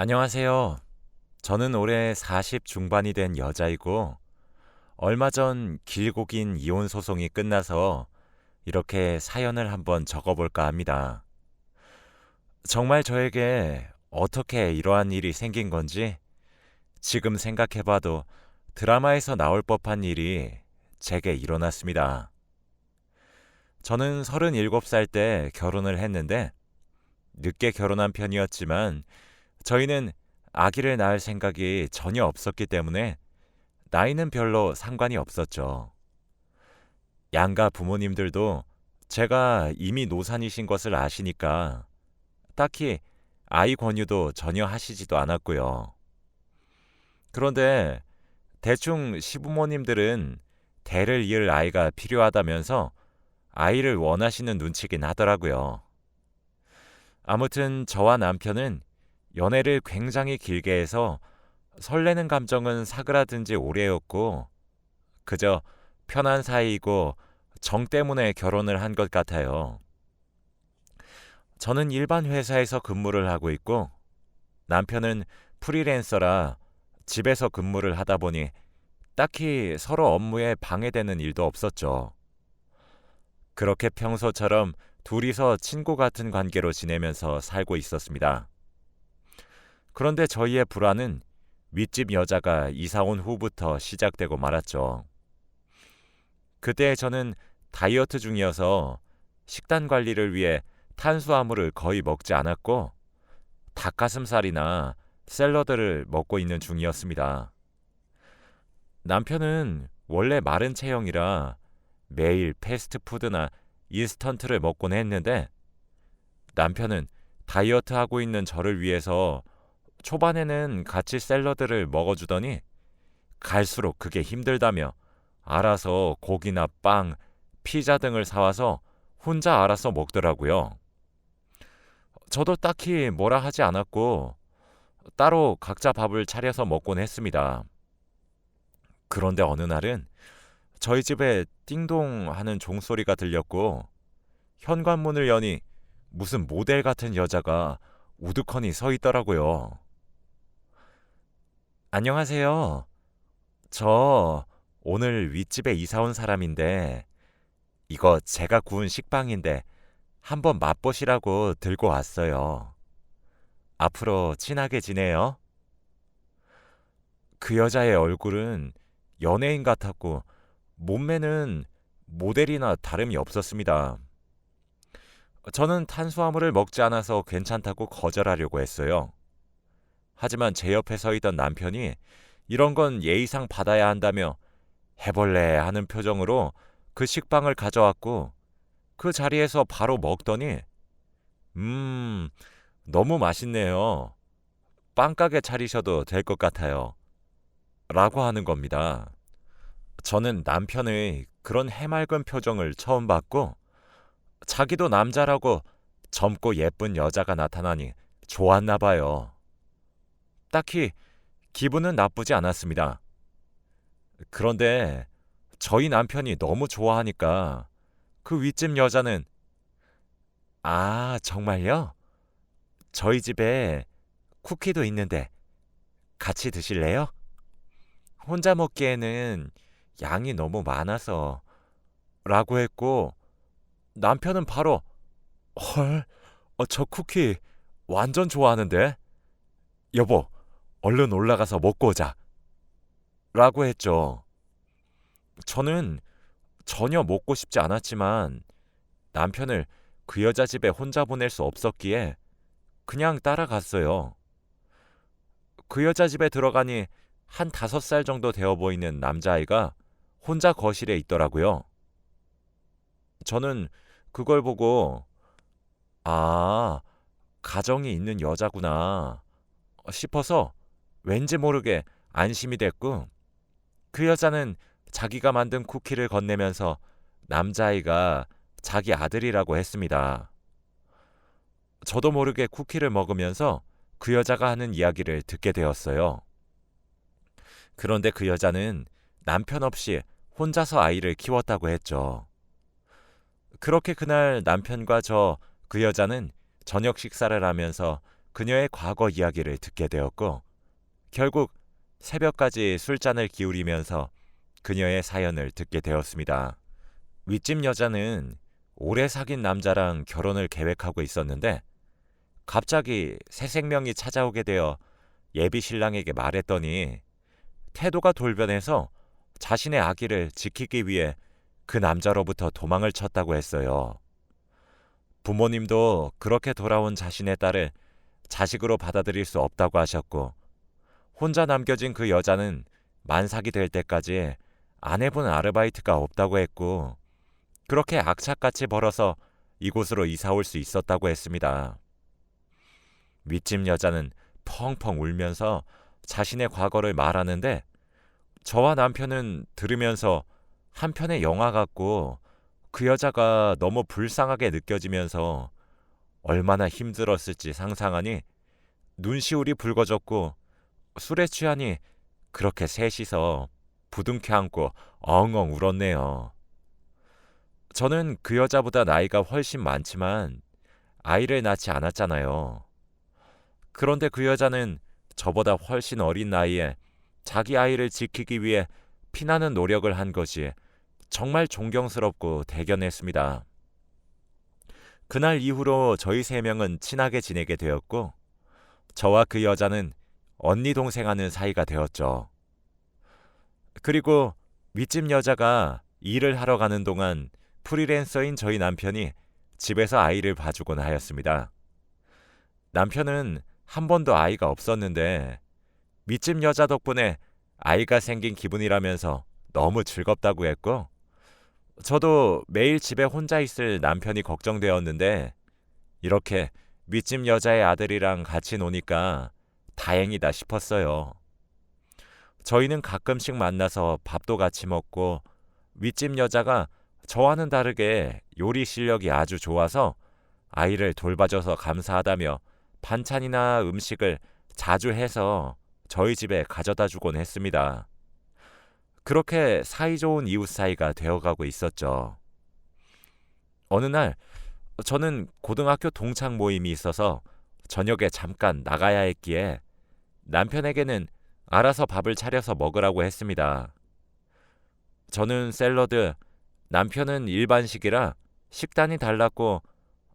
안녕하세요. 저는 올해 40 중반이 된 여자이고, 얼마 전 길고 긴 이혼 소송이 끝나서 이렇게 사연을 한번 적어볼까 합니다. 정말 저에게 어떻게 이러한 일이 생긴 건지 지금 생각해봐도 드라마에서 나올 법한 일이 제게 일어났습니다. 저는 37살 때 결혼을 했는데, 늦게 결혼한 편이었지만, 저희는 아기를 낳을 생각이 전혀 없었기 때문에 나이는 별로 상관이 없었죠. 양가 부모님들도 제가 이미 노산이신 것을 아시니까 딱히 아이 권유도 전혀 하시지도 않았고요. 그런데 대충 시부모님들은 대를 이을 아이가 필요하다면서 아이를 원하시는 눈치긴 하더라고요. 아무튼 저와 남편은 연애를 굉장히 길게 해서 설레는 감정은 사그라든 지 오래였고, 그저 편한 사이이고 정 때문에 결혼을 한 것 같아요. 저는 일반 회사에서 근무를 하고 있고, 남편은 프리랜서라 집에서 근무를 하다 보니 딱히 서로 업무에 방해되는 일도 없었죠. 그렇게 평소처럼 둘이서 친구 같은 관계로 지내면서 살고 있었습니다. 그런데 저희의 불화는 윗집 여자가 이사 온 후부터 시작되고 말았죠. 그때 저는 다이어트 중이어서 식단 관리를 위해 탄수화물을 거의 먹지 않았고, 닭가슴살이나 샐러드를 먹고 있는 중이었습니다. 남편은 원래 마른 체형이라 매일 패스트푸드나 인스턴트를 먹곤 했는데, 남편은 다이어트 하고 있는 저를 위해서 초반에는 같이 샐러드를 먹어주더니 갈수록 그게 힘들다며 알아서 고기나 빵, 피자 등을 사와서 혼자 알아서 먹더라고요. 저도 딱히 뭐라 하지 않았고 따로 각자 밥을 차려서 먹곤 했습니다. 그런데 어느 날은 저희 집에 띵동 하는 종소리가 들렸고, 현관문을 여니 무슨 모델 같은 여자가 우두커니 서 있더라고요. 안녕하세요. 저 오늘 윗집에 이사 온 사람인데, 이거 제가 구운 식빵인데 한번 맛보시라고 들고 왔어요. 앞으로 친하게 지내요. 그 여자의 얼굴은 연예인 같았고, 몸매는 모델이나 다름이 없었습니다. 저는 탄수화물을 먹지 않아서 괜찮다고 거절하려고 했어요. 하지만 제 옆에 서 있던 남편이 이런 건 예의상 받아야 한다며 해볼래 하는 표정으로 그 식빵을 가져왔고, 그 자리에서 바로 먹더니 음, 너무 맛있네요. 빵가게 차리셔도 될 것 같아요. 라고 하는 겁니다. 저는 남편의 그런 해맑은 표정을 처음 봤고, 자기도 남자라고 젊고 예쁜 여자가 나타나니 좋았나 봐요. 딱히 기분은 나쁘지 않았습니다. 그런데 저희 남편이 너무 좋아하니까 그 윗집 여자는 정말요? 저희 집에 쿠키도 있는데 같이 드실래요? 혼자 먹기에는 양이 너무 많아서 라고 했고, 남편은 바로 헐, 저 쿠키 완전 좋아하는데 여보, 얼른 올라가서 먹고 오자 라고 했죠. 저는 전혀 먹고 싶지 않았지만 남편을 그 여자 집에 혼자 보낼 수 없었기에 그냥 따라갔어요. 그 여자 집에 들어가니 한 5살 정도 되어 보이는 남자아이가 혼자 거실에 있더라고요. 저는 그걸 보고 아, 가정이 있는 여자구나 싶어서 왠지 모르게 안심이 됐고, 그 여자는 자기가 만든 쿠키를 건네면서 남자아이가 자기 아들이라고 했습니다. 저도 모르게 쿠키를 먹으면서 그 여자가 하는 이야기를 듣게 되었어요. 그런데 그 여자는 남편 없이 혼자서 아이를 키웠다고 했죠. 그렇게 그날 남편과 그 여자는 저녁 식사를 하면서 그녀의 과거 이야기를 듣게 되었고 결국 새벽까지 술잔을 기울이면서 그녀의 사연을 듣게 되었습니다. 윗집 여자는 오래 사귄 남자랑 결혼을 계획하고 있었는데 갑자기 새 생명이 찾아오게 되어 예비 신랑에게 말했더니 태도가 돌변해서 자신의 아기를 지키기 위해 그 남자로부터 도망을 쳤다고 했어요. 부모님도 그렇게 돌아온 자신의 딸을 자식으로 받아들일 수 없다고 하셨고 혼자 남겨진 그 여자는 만삭이 될 때까지 안 해본 아르바이트가 없다고 했고 그렇게 악착같이 벌어서 이곳으로 이사 올 수 있었다고 했습니다. 윗집 여자는 펑펑 울면서 자신의 과거를 말하는데 저와 남편은 들으면서 한편의 영화 같고 그 여자가 너무 불쌍하게 느껴지면서 얼마나 힘들었을지 상상하니 눈시울이 붉어졌고 술에 취하니 그렇게 셋이서 부둥켜 안고 엉엉 울었네요. 저는 그 여자보다 나이가 훨씬 많지만 아이를 낳지 않았잖아요. 그런데 그 여자는 저보다 훨씬 어린 나이에 자기 아이를 지키기 위해 피나는 노력을 한 것이 정말 존경스럽고 대견했습니다. 그날 이후로 저희 세 명은 친하게 지내게 되었고 저와 그 여자는 언니 동생 하는 사이가 되었죠. 그리고 윗집 여자가 일을 하러 가는 동안 프리랜서인 저희 남편이 집에서 아이를 봐주곤 하였습니다. 남편은 한 번도 아이가 없었는데 윗집 여자 덕분에 아이가 생긴 기분이라면서 너무 즐겁다고 했고 저도 매일 집에 혼자 있을 남편이 걱정되었는데 이렇게 윗집 여자의 아들이랑 같이 노니까 다행이다 싶었어요. 저희는 가끔씩 만나서 밥도 같이 먹고 윗집 여자가 저와는 다르게 요리 실력이 아주 좋아서 아이를 돌봐줘서 감사하다며 반찬이나 음식을 자주 해서 저희 집에 가져다 주곤 했습니다. 그렇게 사이좋은 이웃 사이가 되어가고 있었죠. 어느 날 저는 고등학교 동창 모임이 있어서 저녁에 잠깐 나가야 했기에 남편에게는 알아서 밥을 차려서 먹으라고 했습니다. 저는 샐러드, 남편은 일반식이라 식단이 달랐고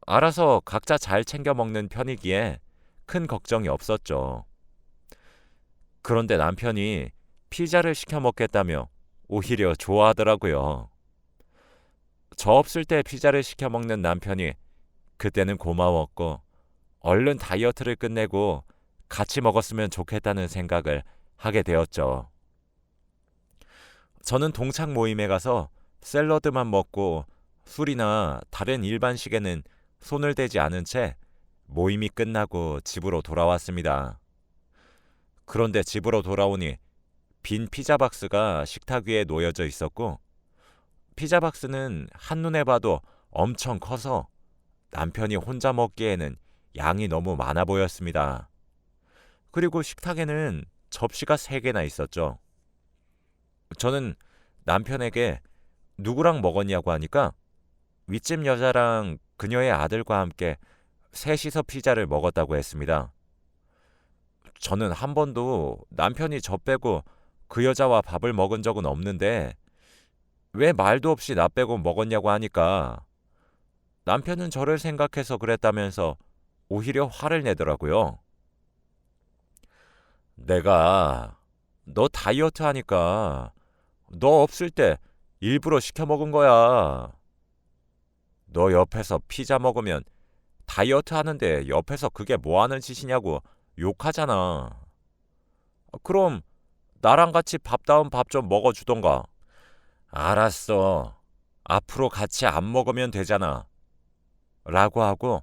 알아서 각자 잘 챙겨 먹는 편이기에 큰 걱정이 없었죠. 그런데 남편이 피자를 시켜 먹겠다며 오히려 좋아하더라고요. 저 없을 때 피자를 시켜 먹는 남편이 그때는 고마웠고 얼른 다이어트를 끝내고 같이 먹었으면 좋겠다는 생각을 하게 되었죠. 저는 동창 모임에 가서 샐러드만 먹고 술이나 다른 일반식에는 손을 대지 않은 채 모임이 끝나고 집으로 돌아왔습니다. 그런데 집으로 돌아오니 빈 피자 박스가 식탁 위에 놓여져 있었고 피자 박스는 한눈에 봐도 엄청 커서 남편이 혼자 먹기에는 양이 너무 많아 보였습니다. 그리고 식탁에는 접시가 3개나 있었죠. 저는 남편에게 누구랑 먹었냐고 하니까 윗집 여자랑 그녀의 아들과 함께 셋이서 피자를 먹었다고 했습니다. 저는 한 번도 남편이 저 빼고 그 여자와 밥을 먹은 적은 없는데 왜 말도 없이 나 빼고 먹었냐고 하니까 남편은 저를 생각해서 그랬다면서 오히려 화를 내더라고요. 내가 너 다이어트 하니까 너 없을 때 일부러 시켜 먹은 거야. 너 옆에서 피자 먹으면 다이어트 하는데 옆에서 그게 뭐 하는 짓이냐고 욕하잖아. 그럼 나랑 같이 밥다운 밥 좀 먹어주던가. 알았어. 앞으로 같이 안 먹으면 되잖아. 라고 하고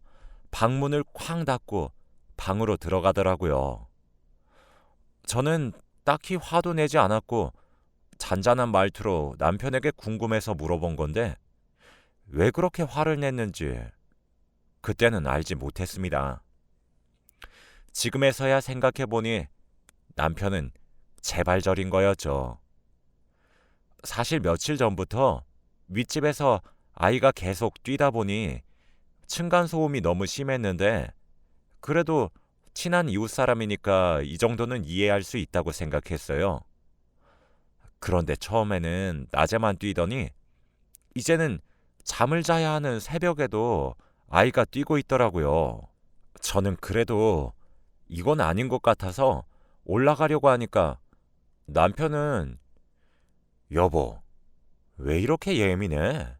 방문을 쾅 닫고 방으로 들어가더라고요. 저는 딱히 화도 내지 않았고 잔잔한 말투로 남편에게 궁금해서 물어본 건데 왜 그렇게 화를 냈는지 그때는 알지 못했습니다. 지금에서야 생각해보니 남편은 재발절인 거였죠. 사실 며칠 전부터 윗집에서 아이가 계속 뛰다 보니 층간소음이 너무 심했는데 그래도 친한 이웃 사람이니까 이 정도는 이해할 수 있다고 생각했어요. 그런데 처음에는 낮에만 뛰더니 이제는 잠을 자야 하는 새벽에도 아이가 뛰고 있더라고요. 저는 그래도 이건 아닌 것 같아서 올라가려고 하니까 남편은 여보, 왜 이렇게 예민해?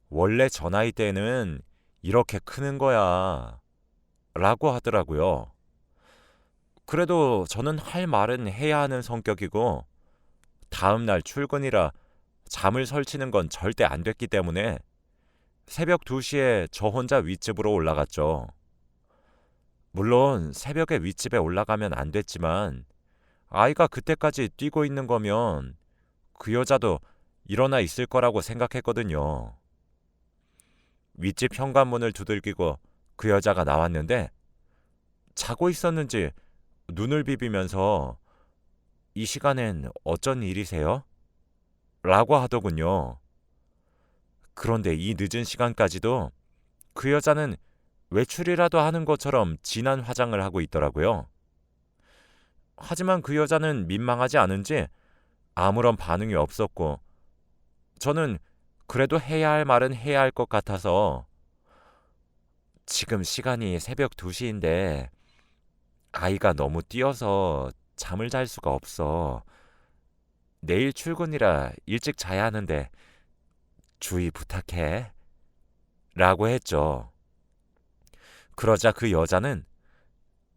원래 저 나이 때는 이렇게 크는 거야. 라고 하더라고요. 그래도 저는 할 말은 해야 하는 성격이고 다음날 출근이라 잠을 설치는 건 절대 안 됐기 때문에 새벽 2시에 저 혼자 윗집으로 올라갔죠. 물론 새벽에 윗집에 올라가면 안 됐지만 아이가 그때까지 뛰고 있는 거면 그 여자도 일어나 있을 거라고 생각했거든요. 윗집 현관문을 두들기고 그 여자가 나왔는데 자고 있었는지 눈을 비비면서 이 시간엔 어쩐 일이세요? 라고 하더군요. 그런데 이 늦은 시간까지도 그 여자는 외출이라도 하는 것처럼 진한 화장을 하고 있더라고요. 하지만 그 여자는 민망하지 않은지 아무런 반응이 없었고 저는 그래도 해야 할 말은 해야 할 것 같아서 지금 시간이 새벽 2시인데 아이가 너무 뛰어서 잠을 잘 수가 없어. 내일 출근이라 일찍 자야 하는데 주의 부탁해. 라고 했죠. 그러자 그 여자는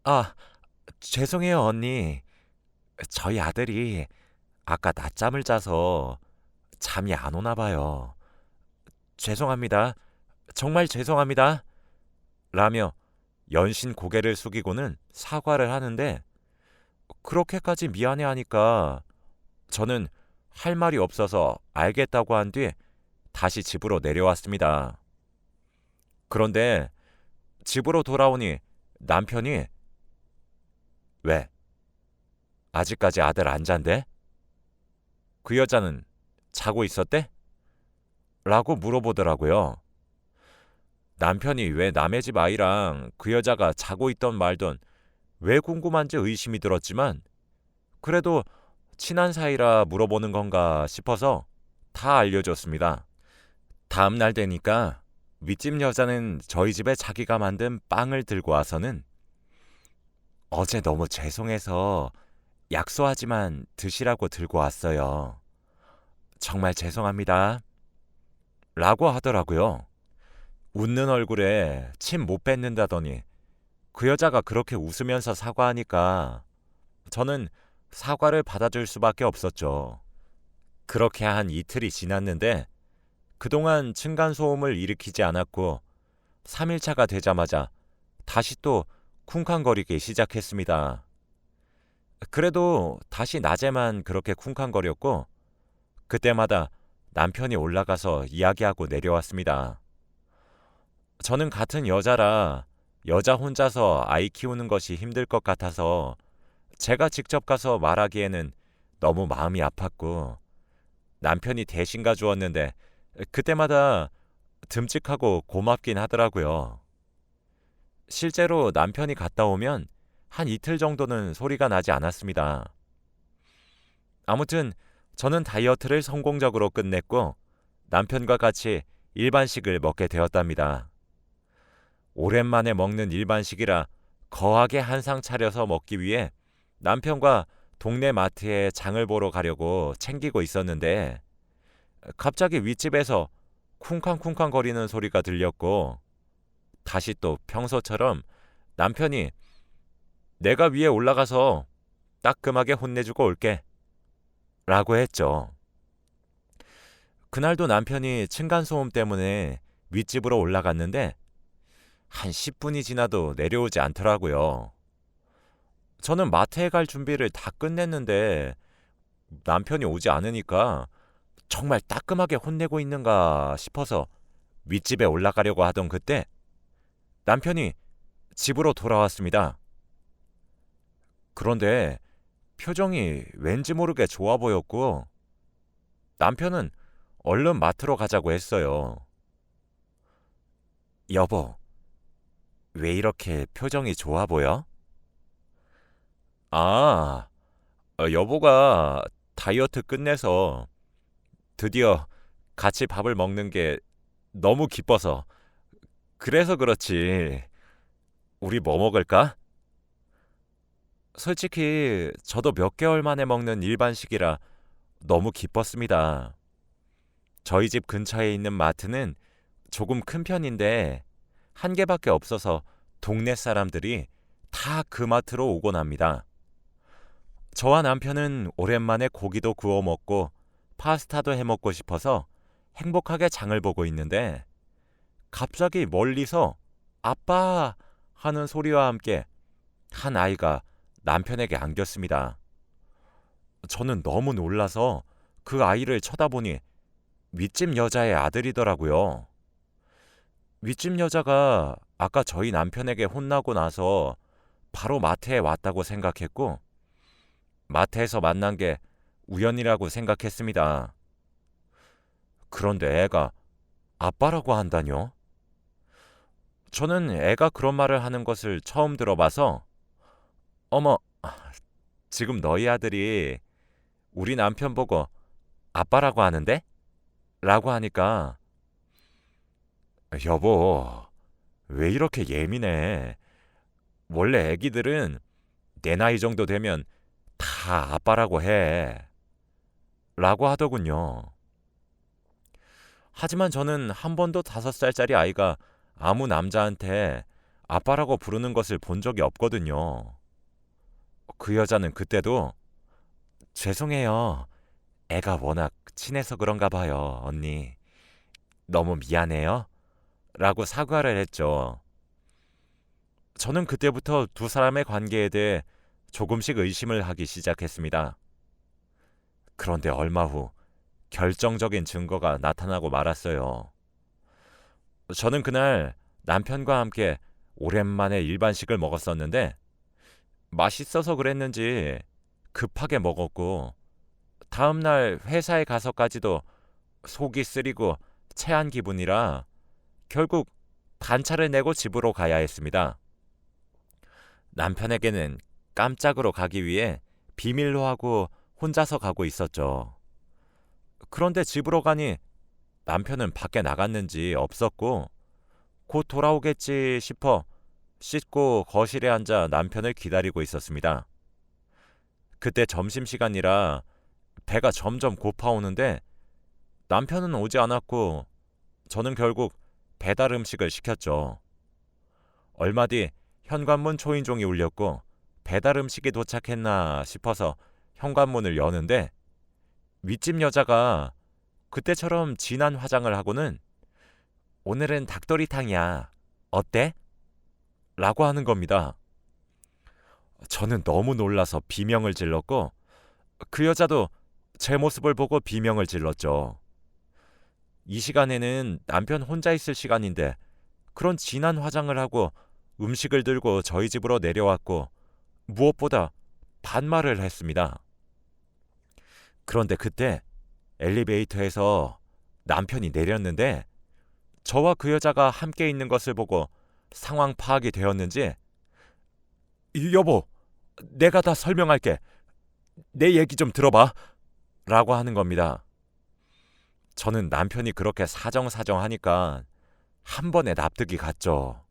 아, 죄송해요, 언니. 저희 아들이 아까 낮잠을 자서 잠이 안 오나 봐요. 죄송합니다. 정말 죄송합니다. 라며 연신 고개를 숙이고는 사과를 하는데 그렇게까지 미안해하니까 저는 할 말이 없어서 알겠다고 한 뒤 다시 집으로 내려왔습니다. 그런데 집으로 돌아오니 남편이 왜? 아직까지 아들 안 잔대? 그 여자는 자고 있었대? 라고 물어보더라고요. 남편이 왜 남의 집 아이랑 그 여자가 자고 있던 말던 왜 궁금한지 의심이 들었지만 그래도 친한 사이라 물어보는 건가 싶어서 다 알려줬습니다. 다음 날 되니까 윗집 여자는 저희 집에 자기가 만든 빵을 들고 와서는 어제 너무 죄송해서 약소하지만 드시라고 들고 왔어요. 정말 죄송합니다. 라고 하더라고요. 웃는 얼굴에 침 못 뱉는다더니 그 여자가 그렇게 웃으면서 사과하니까 저는 사과를 받아줄 수밖에 없었죠. 그렇게 한 이틀이 지났는데 그동안 층간소음을 일으키지 않았고 3일차가 되자마자 다시 또 쿵쾅거리기 시작했습니다. 그래도 다시 낮에만 그렇게 쿵쾅거렸고 그때마다 남편이 올라가서 이야기하고 내려왔습니다. 저는 같은 여자라 여자 혼자서 아이 키우는 것이 힘들 것 같아서 제가 직접 가서 말하기에는 너무 마음이 아팠고 남편이 대신 가주었는데 그때마다 듬직하고 고맙긴 하더라고요. 실제로 남편이 갔다 오면 한 이틀 정도는 소리가 나지 않았습니다. 아무튼 저는 다이어트를 성공적으로 끝냈고 남편과 같이 일반식을 먹게 되었답니다. 오랜만에 먹는 일반식이라 거하게 한상 차려서 먹기 위해 남편과 동네 마트에 장을 보러 가려고 챙기고 있었는데 갑자기 윗집에서 쿵쾅쿵쾅 거리는 소리가 들렸고 다시 또 평소처럼 남편이 내가 위에 올라가서 따끔하게 혼내주고 올게 라고 했죠. 그날도 남편이 층간소음 때문에 윗집으로 올라갔는데 한 10분이 지나도 내려오지 않더라고요. 저는 마트에 갈 준비를 다 끝냈는데 남편이 오지 않으니까 정말 따끔하게 혼내고 있는가 싶어서 윗집에 올라가려고 하던 그때 남편이 집으로 돌아왔습니다. 그런데 표정이 왠지 모르게 좋아 보였고 남편은 얼른 마트로 가자고 했어요. 여보, 왜 이렇게 표정이 좋아 보여? 아, 여보가 다이어트 끝내서 드디어 같이 밥을 먹는 게 너무 기뻐서 그래서 그렇지. 우리 뭐 먹을까? 솔직히 저도 몇 개월 만에 먹는 일반식이라 너무 기뻤습니다. 저희 집 근처에 있는 마트는 조금 큰 편인데 한 개밖에 없어서 동네 사람들이 다 그 마트로 오곤 합니다. 저와 남편은 오랜만에 고기도 구워 먹고 파스타도 해 먹고 싶어서 행복하게 장을 보고 있는데 갑자기 멀리서 아빠 하는 소리와 함께 한 아이가 남편에게 안겼습니다. 저는 너무 놀라서 그 아이를 쳐다보니 윗집 여자의 아들이더라고요. 윗집 여자가 아까 저희 남편에게 혼나고 나서 바로 마트에 왔다고 생각했고 마트에서 만난 게 우연이라고 생각했습니다. 그런데 애가 아빠라고 한다뇨? 저는 애가 그런 말을 하는 것을 처음 들어봐서 어머, 지금 너희 아들이 우리 남편 보고 아빠라고 하는데? 라고 하니까 여보, 왜 이렇게 예민해? 원래 애기들은 내 나이 정도 되면 다 아빠라고 해. 라고 하더군요. 하지만 저는 한 번도 5살짜리 아이가 아무 남자한테 아빠라고 부르는 것을 본 적이 없거든요. 그 여자는 그때도 죄송해요. 애가 워낙 친해서 그런가 봐요, 언니. 너무 미안해요. 라고 사과를 했죠. 저는 그때부터 두 사람의 관계에 대해 조금씩 의심을 하기 시작했습니다. 그런데 얼마 후 결정적인 증거가 나타나고 말았어요. 저는 그날 남편과 함께 오랜만에 일반식을 먹었었는데 맛있어서 그랬는지 급하게 먹었고 다음날 회사에 가서까지도 속이 쓰리고 체한 기분이라 결국 단차를 내고 집으로 가야 했습니다. 남편에게는 깜짝으로 가기 위해 비밀로 하고 혼자서 가고 있었죠. 그런데 집으로 가니 남편은 밖에 나갔는지 없었고 곧 돌아오겠지 싶어 씻고 거실에 앉아 남편을 기다리고 있었습니다. 그때 점심시간이라 배가 점점 고파오는데 남편은 오지 않았고 저는 결국 배달 음식을 시켰죠. 얼마 뒤 현관문 초인종이 울렸고 배달 음식이 도착했나 싶어서 현관문을 여는데 윗집 여자가 그때처럼 진한 화장을 하고는 오늘은 닭도리탕이야. 어때? 라고 하는 겁니다. 저는 너무 놀라서 비명을 질렀고 그 여자도 제 모습을 보고 비명을 질렀죠. 이 시간에는 남편 혼자 있을 시간인데 그런 진한 화장을 하고 음식을 들고 저희 집으로 내려왔고 무엇보다 반말을 했습니다. 그런데 그때 엘리베이터에서 남편이 내렸는데 저와 그 여자가 함께 있는 것을 보고 상황 파악이 되었는지 여보, 내가 다 설명할게. 내 얘기 좀 들어봐. 라고 하는 겁니다. 저는 남편이 그렇게 사정사정하니까 한 번에 납득이 갔죠.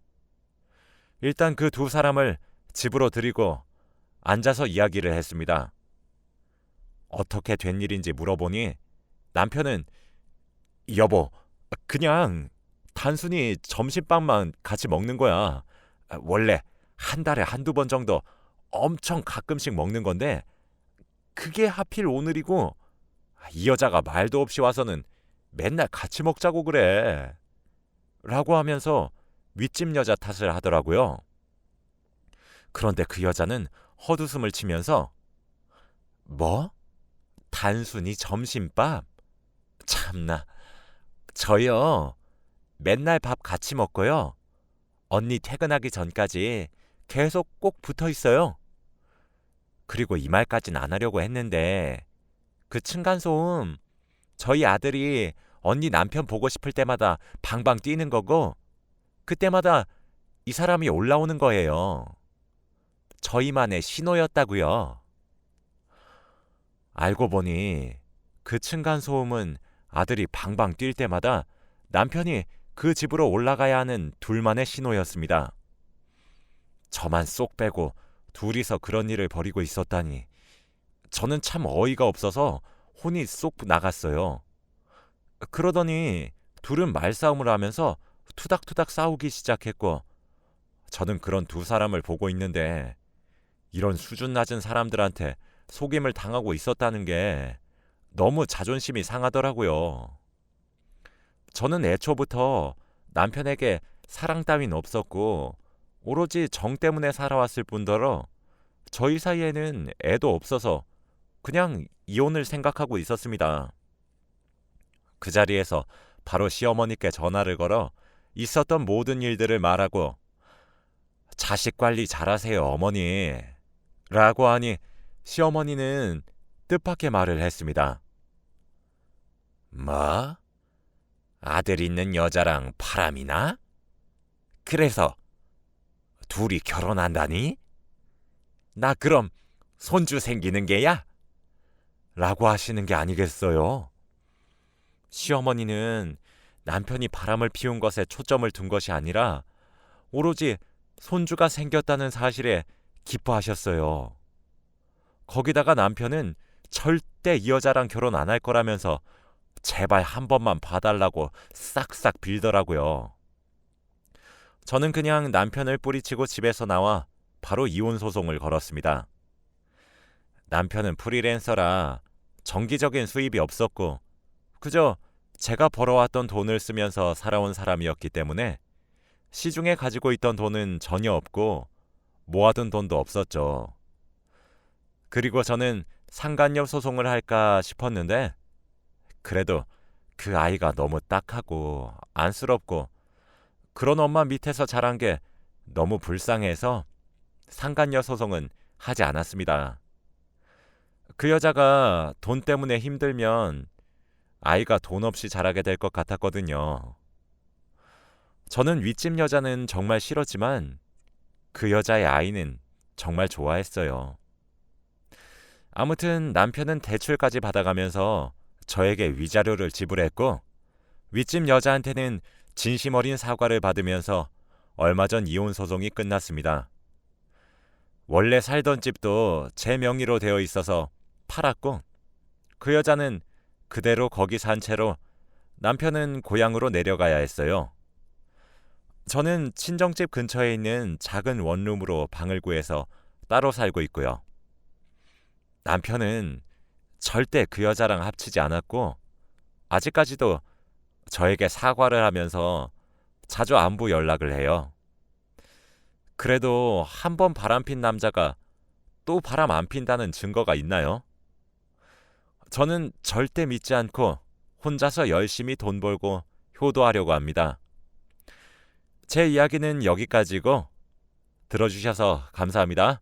일단 그 두 사람을 집으로 들이고 앉아서 이야기를 했습니다. 어떻게 된 일인지 물어보니 남편은 여보, 그냥 단순히 점심밥만 같이 먹는 거야. 원래 한 달에 한두 번 정도 엄청 가끔씩 먹는 건데 그게 하필 오늘이고 이 여자가 말도 없이 와서는 맨날 같이 먹자고 그래. 라고 하면서 윗집 여자 탓을 하더라고요. 그런데 그 여자는 헛웃음을 치면서 뭐? 단순히 점심밥? 참나. 저요. 맨날 밥 같이 먹고요. 언니 퇴근하기 전까지 계속 꼭 붙어 있어요. 그리고 이 말까진 안 하려고 했는데 그 층간소음 저희 아들이 언니 남편 보고 싶을 때마다 방방 뛰는 거고 그때마다 이 사람이 올라오는 거예요. 저희만의 신호였다고요. 알고 보니 그 층간소음은 아들이 방방 뛸 때마다 남편이 그 집으로 올라가야 하는 둘만의 신호였습니다. 저만 쏙 빼고 둘이서 그런 일을 벌이고 있었다니 저는 참 어이가 없어서 혼이 쏙 나갔어요. 그러더니 둘은 말싸움을 하면서 투닥투닥 싸우기 시작했고 저는 그런 두 사람을 보고 있는데 이런 수준 낮은 사람들한테 속임을 당하고 있었다는 게 너무 자존심이 상하더라고요. 저는 애초부터 남편에게 사랑 따윈 없었고 오로지 정 때문에 살아왔을 뿐더러 저희 사이에는 애도 없어서 그냥 이혼을 생각하고 있었습니다. 그 자리에서 바로 시어머니께 전화를 걸어 있었던 모든 일들을 말하고 자식 관리 잘하세요 어머니 라고 하니 시어머니는 뜻밖의 말을 했습니다. 뭐? 아들 있는 여자랑 바람이나? 그래서 둘이 결혼한다니? 나 그럼 손주 생기는 게야? 라고 하시는 게 아니겠어요. 시어머니는 남편이 바람을 피운 것에 초점을 둔 것이 아니라 오로지 손주가 생겼다는 사실에 기뻐하셨어요. 거기다가 남편은 절대 이 여자랑 결혼 안 할 거라면서 제발 한 번만 봐달라고 싹싹 빌더라고요. 저는 그냥 남편을 뿌리치고 집에서 나와 바로 이혼 소송을 걸었습니다. 남편은 프리랜서라 정기적인 수입이 없었고 그저 제가 벌어왔던 돈을 쓰면서 살아온 사람이었기 때문에 시중에 가지고 있던 돈은 전혀 없고 모아둔 돈도 없었죠. 그리고 저는 상간녀 소송을 할까 싶었는데 그래도 그 아이가 너무 딱하고 안쓰럽고 그런 엄마 밑에서 자란 게 너무 불쌍해서 상간녀 소송은 하지 않았습니다. 그 여자가 돈 때문에 힘들면 아이가 돈 없이 자라게 될 것 같았거든요. 저는 윗집 여자는 정말 싫었지만 그 여자의 아이는 정말 좋아했어요. 아무튼 남편은 대출까지 받아가면서 저에게 위자료를 지불했고 윗집 여자한테는 진심 어린 사과를 받으면서 얼마 전 이혼 소송이 끝났습니다. 원래 살던 집도 제 명의로 되어 있어서 팔았고 그 여자는 그대로 거기 산 채로 남편은 고향으로 내려가야 했어요. 저는 친정집 근처에 있는 작은 원룸으로 방을 구해서 따로 살고 있고요. 남편은 절대 그 여자랑 합치지 않았고 아직까지도 저에게 사과를 하면서 자주 안부 연락을 해요. 그래도 한 번 바람핀 남자가 또 바람 안 핀다는 증거가 있나요? 저는 절대 믿지 않고 혼자서 열심히 돈 벌고 효도하려고 합니다. 제 이야기는 여기까지고 들어주셔서 감사합니다.